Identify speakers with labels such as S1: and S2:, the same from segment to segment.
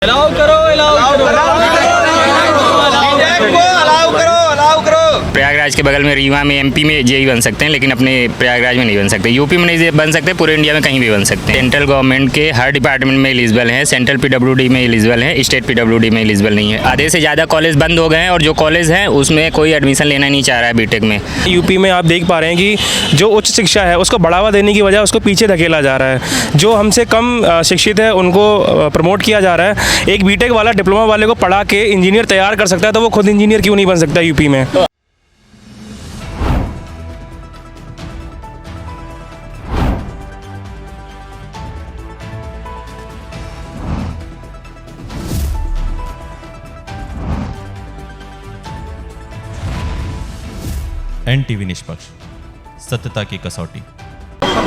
S1: Allow करो, allow करो, allow करो।
S2: प्रयागराज के बगल में रीवा में एमपी में जेई बन सकते हैं, लेकिन अपने प्रयागराज में नहीं बन सकते। यूपी में नहीं बन सकते, पूरे इंडिया में कहीं भी बन सकते हैं। सेंट्रल गवर्नमेंट के हर डिपार्टमेंट में एलिजिबल हैं, सेंट्रल पीडब्ल्यूडी में एलिजिबल हैं, स्टेट पीडब्ल्यूडी में एलिजिबल नहीं है। आधे से ज़्यादा कॉलेज बंद हो गए हैं और जो कॉलेज हैं उसमें कोई एडमिशन लेना नहीं चाह रहा है बीटेक में।
S3: यूपी में आप देख पा रहे हैं कि जो उच्च शिक्षा है उसको बढ़ावा देने की वजह उसको पीछे धकेला जा रहा है। जो हमसे कम शिक्षित है उनको प्रमोट किया जा रहा है। एक बीटेक वाला डिप्लोमा वाले को पढ़ा के इंजीनियर तैयार कर सकता है, तो वो खुद इंजीनियर क्यों नहीं बन सकता यूपी में।
S4: एनटीवी निष्पक्ष, सत्यता की कसौटी।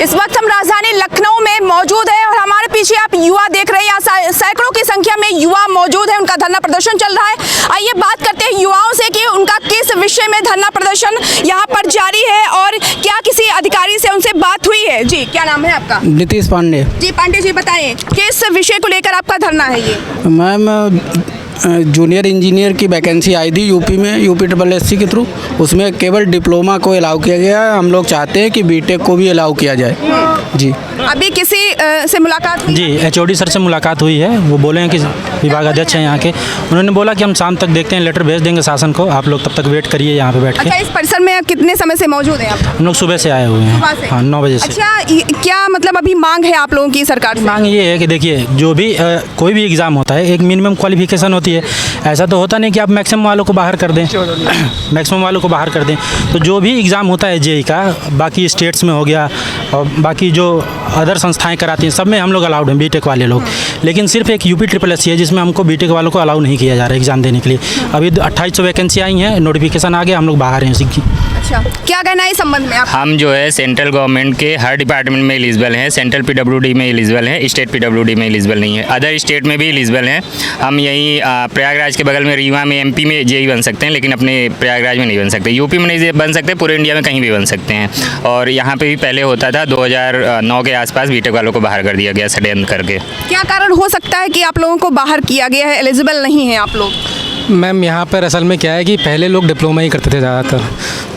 S5: इस वक्त हम राजधानी लखनऊ में मौजूद है और हमारे पीछे आप युवा देख रहे हैं। यहाँ सैकड़ों की संख्या में युवा मौजूद है, उनका धरना प्रदर्शन चल रहा है। आइए बात करते हैं युवाओं से कि उनका किस विषय में धरना प्रदर्शन यहाँ पर जारी है और क्या किसी अधिकारी से उनसे बात हुई है। जी, क्या नाम है आपका?
S6: नीतीश पांडे।
S5: जी पांडे जी, बताइए किस विषय को लेकर आपका धरना है ये?
S6: मैम, जूनियर इंजीनियर की वैकेंसी आई थी यूपी में, यूपी SSC के थ्रू। उसमें केवल डिप्लोमा को अलाउ किया गया है। हम लोग चाहते हैं कि बीटेक को भी अलाउ किया जाए। जी,
S5: अभी किसी से मुलाकात हुई?
S7: जी, HOD सर से मुलाकात हुई है। वो बोले हैं कि विभाग अध्यक्ष हैं यहाँ के, उन्होंने बोला कि हम शाम तक देखते हैं, लेटर भेज देंगे शासन को, आप लोग तब तक वेट करिए यहाँ पे बैठ के।
S5: अच्छा, इस परिसर में कितने समय से मौजूद हैं आप?
S7: हम लोग सुबह से आए हुए हैं।
S5: सुबह से?
S7: हाँ, 9 बजे से।
S5: अच्छा, क्या मतलब अभी मांग है आप लोगों की सरकार से?
S7: मांग ये है कि देखिए, जो भी कोई भी एग्ज़ाम होता है एक मिनिमम क्वालिफिकेशन होती है। ऐसा तो होता नहीं कि आप मैक्सिमम वालों को बाहर कर दें, मैक्सिमम वालों को बाहर कर दें। तो जो भी एग्ज़ाम होता है जेई का, बाकी स्टेट्स में हो गया और बाकी जो अदर संस्थाएं कराती हैं, सब में हम लोग अलाउड हैं, बीटेक वाले लोग। लेकिन सिर्फ एक यूपी SSC है जिसमें हमको बीटेक वालों को अलाउ नहीं किया जा रहा है एग्ज़ाम देने के लिए। अभी 2800 वैकेंसी आई हैं, नोटिफिकेशन आ गया, हम लोग बाहर हैं उसी की।
S5: अच्छा, क्या कहना है इस संबंध में आप?
S2: हम जो है सेंट्रल गवर्नमेंट के हर डिपार्टमेंट में एलिजिबल हैं, सेंट्रल पीडब्ल्यूडी में एलिजिबल हैं, स्टेट पीडब्ल्यूडी में एलिजिबल नहीं है। अदर स्टेट में भी एलिजिबल हैं। हम यहीं प्रयागराज के बगल में रीवा में एमपी में जेई बन सकते हैं, लेकिन अपने प्रयागराज में नहीं बन सकते। यूपी में नहीं बन सकते, पूरे इंडिया में कहीं भी बन सकते हैं। और यहाँ पे भी पहले होता था, 2009 के आसपास बीटेक वालों को बाहर कर दिया गया षड्यंत्र करके।
S5: क्या कारण हो सकता है कि आप लोगों को बाहर किया गया है, एलिजिबल नहीं है आप लोग?
S8: मैम, यहाँ पर असल में क्या है कि पहले लोग डिप्लोमा ही करते थे ज़्यादातर।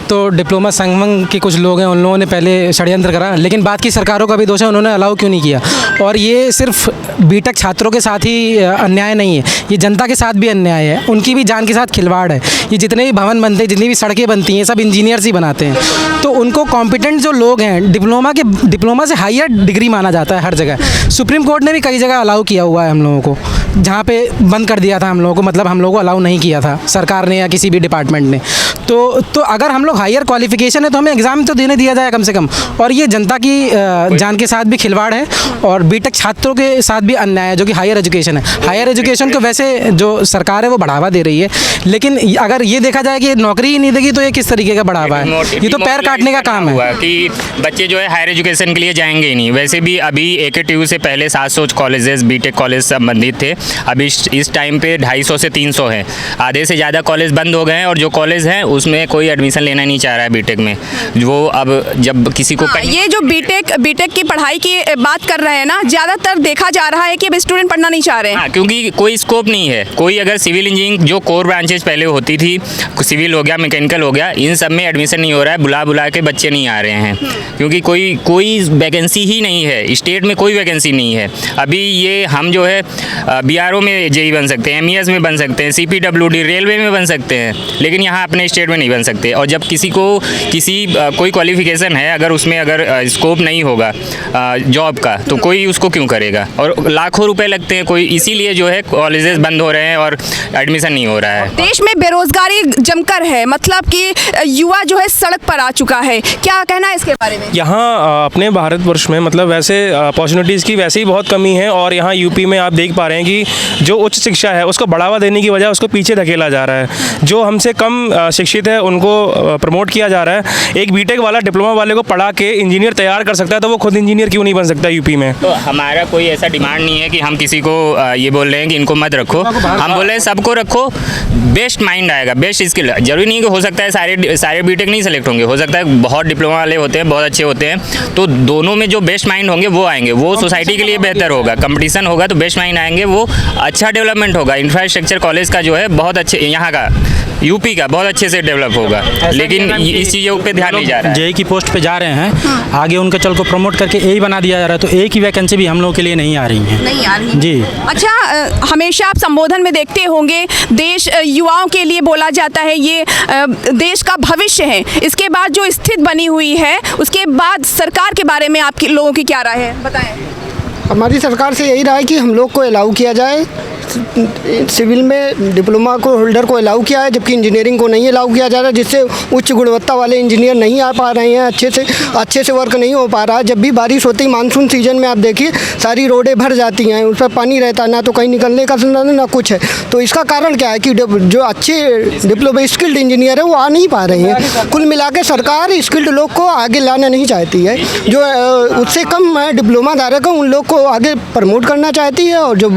S8: तो डिप्लोमा संघ के कुछ लोग हैं, उन लोगों ने पहले षड्यंत्र करा, लेकिन बात की सरकारों का भी दोष है, उन्होंने अलाउ क्यों नहीं किया। और ये सिर्फ बीटेक छात्रों के साथ ही अन्याय नहीं है, ये जनता के साथ भी अन्याय है, उनकी भी जान के साथ खिलवाड़ है। ये जितने भी भवन बनते हैं, जितनी भी सड़कें बनती हैं, सब इंजीनियर्स ही बनाते हैं। तो उनको कॉम्पिटेंट जो लोग हैं, डिप्लोमा से हायर डिग्री माना जाता है हर जगह। सुप्रीम कोर्ट ने भी कई जगह अलाउ किया हुआ है हम लोगों को, जहाँ पे बंद कर दिया था हम लोगों को, मतलब हम लोगों को अलाउ नहीं किया था सरकार ने या किसी भी डिपार्टमेंट ने। तो अगर हम लोग हायर क्वालिफिकेशन है तो हमें एग्ज़ाम तो देने दिया जाए कम से कम। और ये जनता की जान के साथ भी खिलवाड़ है और बीटेक छात्रों के साथ भी अन्याय है, जो कि हायर एजुकेशन है। हायर एजुकेशन को वैसे जो सरकार है वो बढ़ावा दे रही है, लेकिन अगर ये देखा जाए कि नौकरी ही नहीं देगी तो ये किस तरीके का बढ़ावा है? ये तो पैर काटने का काम है
S2: कि बच्चे जो है हायर एजुकेशन के लिए जाएंगे ही नहीं। वैसे भी अभी AKTU से पहले 700 कॉलेजेस बीटेक कॉलेज संबंधित थे, अभी इस टाइम पे 250 से 300 हैं। आधे से ज़्यादा कॉलेज बंद हो गए हैं और जो कॉलेज हैं उसमें कोई एडमिशन लेना नहीं चाह रहा है बीटेक में। वो अब जब किसी को
S5: ये जो बीटेक की पढ़ाई की बात कर रहे हैं ना, ज़्यादातर देखा जा रहा है कि अब स्टूडेंट पढ़ना नहीं चाह रहे हैं।
S2: क्योंकि कोई स्कोप नहीं है। कोई अगर सिविल इंजीनियरिंग जो कोर ब्रांचेज पहले होती थी, सिविल हो गया, मैकेनिकल हो गया, इन सब में एडमिशन नहीं हो रहा है। बुला के बच्चे नहीं आ रहे हैं क्योंकि कोई वैकेंसी ही नहीं है, स्टेट में कोई वैकेंसी नहीं है। अभी ये हम जो है BRO में जेई बन सकते हैं, MES में बन सकते हैं, CPWD रेलवे में बन सकते हैं, लेकिन यहाँ अपने स्टेट में नहीं बन सकते। और जब किसी को कोई क्वालिफिकेशन है, अगर उसमें अगर स्कोप नहीं होगा जॉब का, तो कोई उसको क्यों करेगा। और लाखों रुपए लगते हैं, कोई इसीलिए जो है कॉलेजेस बंद हो रहे हैं और एडमिशन नहीं हो रहा है।
S5: देश में बेरोजगारी जमकर है, मतलब कि युवा जो है सड़क पर आ चुका है। क्या कहना है इसके बारे में?
S3: यहाँ अपने भारतवर्ष में मतलब वैसे अपॉर्चुनिटीज़ की वैसे ही बहुत कमी है। और यहाँ यूपी में आप देख पा रहे हैं कि जो उच्च शिक्षा है उसको बढ़ावा देने की वजह उसको पीछे धकेला जा रहा है। जो हमसे कम शिक्षित शिक्षित है उनको प्रमोट किया जा रहा है। एक बीटेक वाला डिप्लोमा वाले को पढ़ा के इंजीनियर तैयार कर सकता है, तो वो खुद इंजीनियर क्यों नहीं बन सकता यूपी में?
S2: तो हमारा कोई ऐसा डिमांड नहीं है कि हम किसी को ये बोल रहे हैं कि इनको मत रखो, हम बोल रहे हैं सबको रखो, बेस्ट माइंड आएगा, बेस्ट स्किल। जरूरी नहीं कि हो सकता है सारे बीटेक नहीं सेलेक्ट होंगे, हो सकता है बहुत डिप्लोमा वाले होते हैं, बहुत अच्छे होते हैं, तो दोनों में जो बेस्ट माइंड होंगे वो आएंगे, वो सोसाइटी के लिए बेहतर होगा। कंपटीशन होगा तो बेस्ट माइंड आएंगे, वो अच्छा डेवलपमेंट होगा। इंफ्रास्ट्रक्चर कॉलेज का जो है बहुत अच्छे, यहाँ का यूपी का बहुत अच्छे से डेवलप होगा, लेकिन इस चीज़ों पे ध्यान नहीं जा रहा है।
S7: जेई की पोस्ट पे जा रहे हैं, आगे उनके चल को प्रमोट करके ए बना दिया जा रहा है, तो ए की वैकेंसी भी हम लोगों के लिए नहीं आ रही है।
S5: नहीं आ रही
S7: जी।
S5: अच्छा, हमेशा आप संबोधन में देखते होंगे देश युवाओं के लिए बोला जाता है, ये देश का भविष्य है। इसके बाद जो स्थिति बनी हुई है, उसके बाद सरकार के बारे में आपके लोगों की क्या राय है, बताएं।
S9: हमारी सरकार से यही राय कि हम लोग को अलाउ किया जाए, सिविल में डिप्लोमा को होल्डर को अलाउ किया है, जबकि इंजीनियरिंग को नहीं अलाउ किया जा रहा है, जिससे उच्च गुणवत्ता वाले इंजीनियर नहीं आ पा रहे हैं, अच्छे से वर्क नहीं हो पा रहा है। जब भी बारिश होती है मानसून सीजन में, आप देखिए सारी रोडें भर जाती हैं, उस पर पानी रहता है, ना तो कहीं निकलने का ना कुछ है। तो इसका कारण क्या है कि जो अच्छे डिप्लोमा स्किल्ड इंजीनियर है वो आ नहीं पा रहे हैं। कुल मिला के सरकार स्किल्ड लोग को आगे लाना नहीं चाहती है, जो उससे कम डिप्लोमा धारक है उन लोग को आगे प्रमोट करना चाहती है, और जो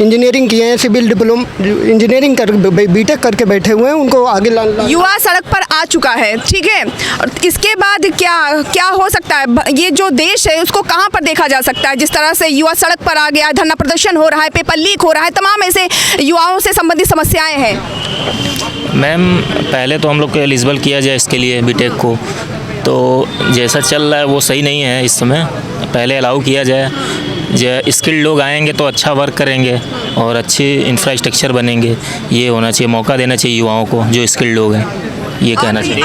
S9: इंजीनियरिंग किए हैं, सिविल डिप्लोमा इंजीनियरिंग कर बीटेक करके बैठे हुए हैं, उनको आगे लाना।
S5: युवा सड़क पर आ चुका है, ठीक है, और इसके बाद क्या हो सकता है? ये जो देश है उसको कहाँ पर देखा जा सकता है? जिस तरह से युवा सड़क पर आ गया, धरना प्रदर्शन हो रहा है, पेपर लीक हो रहा है, तमाम ऐसे युवाओं से संबंधित समस्याएं हैं।
S10: मैम, पहले तो हम लोग को एलिजिबल किया जाए इसके लिए बीटेक को, तो जैसा चल रहा है वो सही नहीं है इस समय। पहले अलाउ किया जाए, जो स्किल्ड लोग आएंगे तो अच्छा वर्क करेंगे और अच्छे इंफ्रास्ट्रक्चर बनेंगे, ये होना चाहिए, मौका देना चाहिए युवाओं को जो स्किल्ड लोग हैं, ये कहना चाहिए।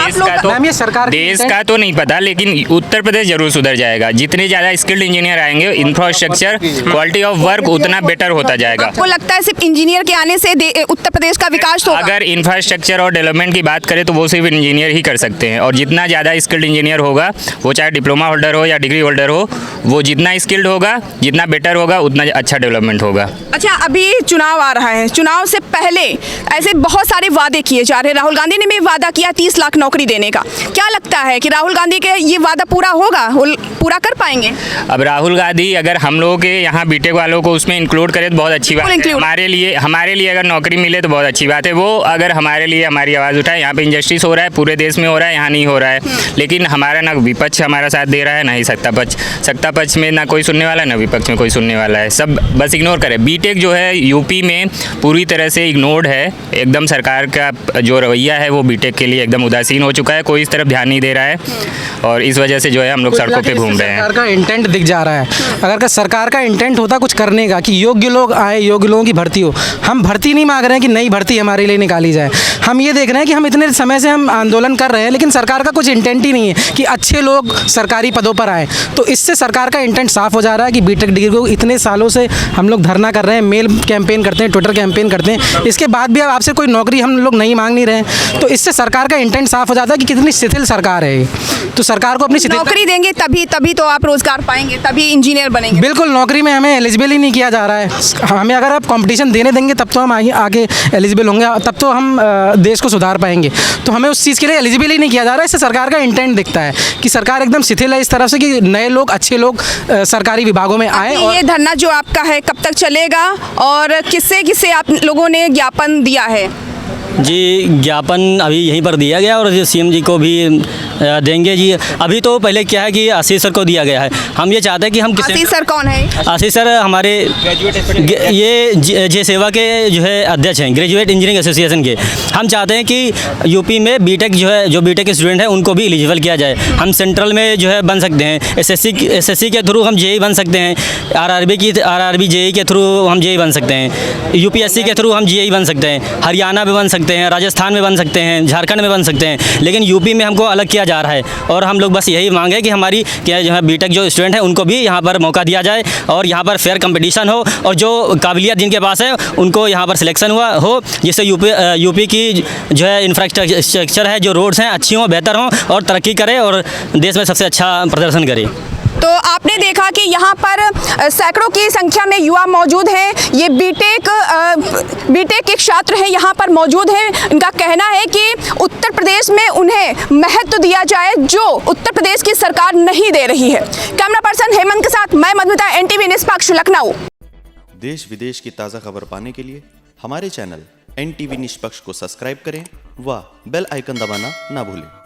S2: देश का तो नहीं पता, लेकिन उत्तर प्रदेश जरूर सुधर जाएगा। जितने ज़्यादा स्किल्ड इंजीनियर आएंगे, इंफ्रास्ट्रक्चर, क्वालिटी ऑफ वर्क उतना बेटर होता जाएगा।
S5: आपको लगता है सिर्फ इंजीनियर के आने से उत्तर प्रदेश का विकास होगा?
S2: अगर इंफ्रास्ट्रक्चर और डेवलपमेंट की बात करें तो वो सिर्फ इंजीनियर ही कर सकते हैं, और जितना ज़्यादा स्किल्ड इंजीनियर होगा, वो चाहे डिप्लोमा होल्डर हो या डिग्री होल्डर हो, वो जितना स्किल्ड होगा, जितना बेटर होगा, उतना अच्छा डेवलपमेंट होगा।
S5: अच्छा, अभी चुनाव आ रहा है, चुनाव से पहले ऐसे बहुत सारे वादे किए जा रहे हैं। राहुल गांधी ने भी वादा किया 30 लाख नौकरी देने का। क्या लगता है कि राहुल गांधी के ये वादा पूरा होगा, पूरा कर पाएंगे?
S2: अब राहुल गांधी अगर हम लोगों के यहाँ बीटेक वालों को उसमें इंक्लूड करे तो बहुत अच्छी बात है। हमारे लिए अगर नौकरी मिले तो बहुत अच्छी बात है। वो अगर हमारे लिए हमारी आवाज़ उठाए, यहाँ पे इंजस्टिस हो रहा है, पूरे देश में हो रहा है, यहाँ नहीं हो रहा है, लेकिन हमारा ना विपक्ष हमारा साथ दे रहा है, ना ही सत्ता पक्ष में ना कोई सुनने वाला है, ना विपक्ष में कोई सुनने वाला है, सब बस इग्नोर करे। बीटेक जो है यूपी में पूरी तरह से इग्नोर्ड है, एकदम सरकार का जो रवैया है वो बीटेक के लिए एकदम उदासीन हो चुका है, कोई इस तरफ ध्यान नहीं दे रहा है, और इस वजह से जो है हम लोग सड़कों पे घूम रहे हैं।
S8: सरकार का इंटेंट दिख जा रहा है। अगर सरकार का इंटेंट होता कुछ करने का कि योग्य लोग आए, योग्य लोगों की भर्ती हो, हम भर्ती नहीं मांग रहे हैं कि नई भर्ती हमारे लिए निकाली जाए, हम ये देख रहे हैं कि हम इतने समय से हम आंदोलन कर रहे हैं, लेकिन सरकार का कुछ इंटेंट ही नहीं है कि अच्छे लोग सरकारी पदों पर आए। तो इससे सरकार का इंटेंट साफ हो जा रहा है कि बीटेक डिग्री को इतने सालों से हम लोग धरना कर रहे हैं, मेल कैंपेन करते हैं, ट्विटर कैंपेन करते हैं, इसके बाद भी अब आपसे कोई नौकरी हम लोग नहीं मांग नहीं रहे हैं। तो इससे सरकार का इंटेंट साफ हो जाता है कि कितनी शिथिल सरकार है। तो सरकार को अपनी
S5: नौकरी देंगे तभी तो आप रोजगार पाएंगे, तभी इंजीनियर बनेंगे।
S8: बिल्कुल, नौकरी में हमें एलिजिबल ही नहीं किया जा रहा है। हमें अगर आप कंपटीशन देने देंगे तब तो हम आगे एलिजिबल होंगे, तब तो हम देश को सुधार पाएंगे। तो हमें उस चीज़ के लिए एलिजिबल ही नहीं किया जा रहा है। इससे सरकार का इंटेंट दिखता है कि सरकार एकदम शिथिल है इस तरफ से कि नए लोग, अच्छे लोग सरकारी विभागों में आए।
S5: और ये धरना जो आपका है कब तक चलेगा और किससे आप लोगों ने ज्ञापन दिया है?
S11: जी, ज्ञापन अभी यहीं पर दिया गया और सीएम जी को भी देंगे जी। अभी तो पहले क्या है कि आशीष सर को दिया गया है। हम ये चाहते हैं कि हम
S5: आशीष सर कौन है?
S11: आशीष सर हमारे ये जे सेवा के जो है अध्यक्ष हैं, ग्रेजुएट इंजीनियरिंग एसोसिएशन के। हम चाहते हैं कि यूपी में बीटेक जो बीटेक के स्टूडेंट हैं उनको भी एलिजिबल किया जाए। हम सेंट्रल में जो है बन सकते हैं, एसएससी के थ्रू हम जेई बन सकते हैं, आरआरबी जेई के थ्रू हम जेई बन सकते हैं, यूपीएससी के थ्रू हम जेई बन सकते हैं, हरियाणा में बन सकते हैं, राजस्थान में बन सकते हैं, झारखंड में बन सकते हैं, लेकिन यूपी में हमको अलग किया जा रहा है। और हम लोग बस यही मांग है कि हमारी क्या जो है बीटेक जो स्टूडेंट हैं उनको भी यहाँ पर मौका दिया जाए और यहाँ पर फेयर कंपटीशन हो, और जो काबिलियत जिनके पास है उनको यहाँ पर सिलेक्शन हो, जिससे यूपी की जो है इंफ्रास्ट्रक्चर है, जो रोड्स हैं अच्छी हों, बेहतर हों और तरक्की करे और देश में सबसे अच्छा प्रदर्शन करे।
S5: तो आपने देखा कि यहाँ पर सैकड़ों की संख्या में युवा मौजूद हैं। ये बीटेक के छात्र हैं, यहाँ पर मौजूद हैं। इनका कहना है कि उत्तर प्रदेश में उन्हें महत्व दिया जाए जो उत्तर प्रदेश की सरकार नहीं दे रही है। कैमरा पर्सन हेमंत के साथ मैं मधुमिता, NTV निष्पक्ष, लखनऊ।
S12: देश विदेश की ताज़ा खबर पाने के लिए हमारे चैनल NTV निष्पक्ष को सब्सक्राइब करें व बेल आइकन दबाना ना भूलें।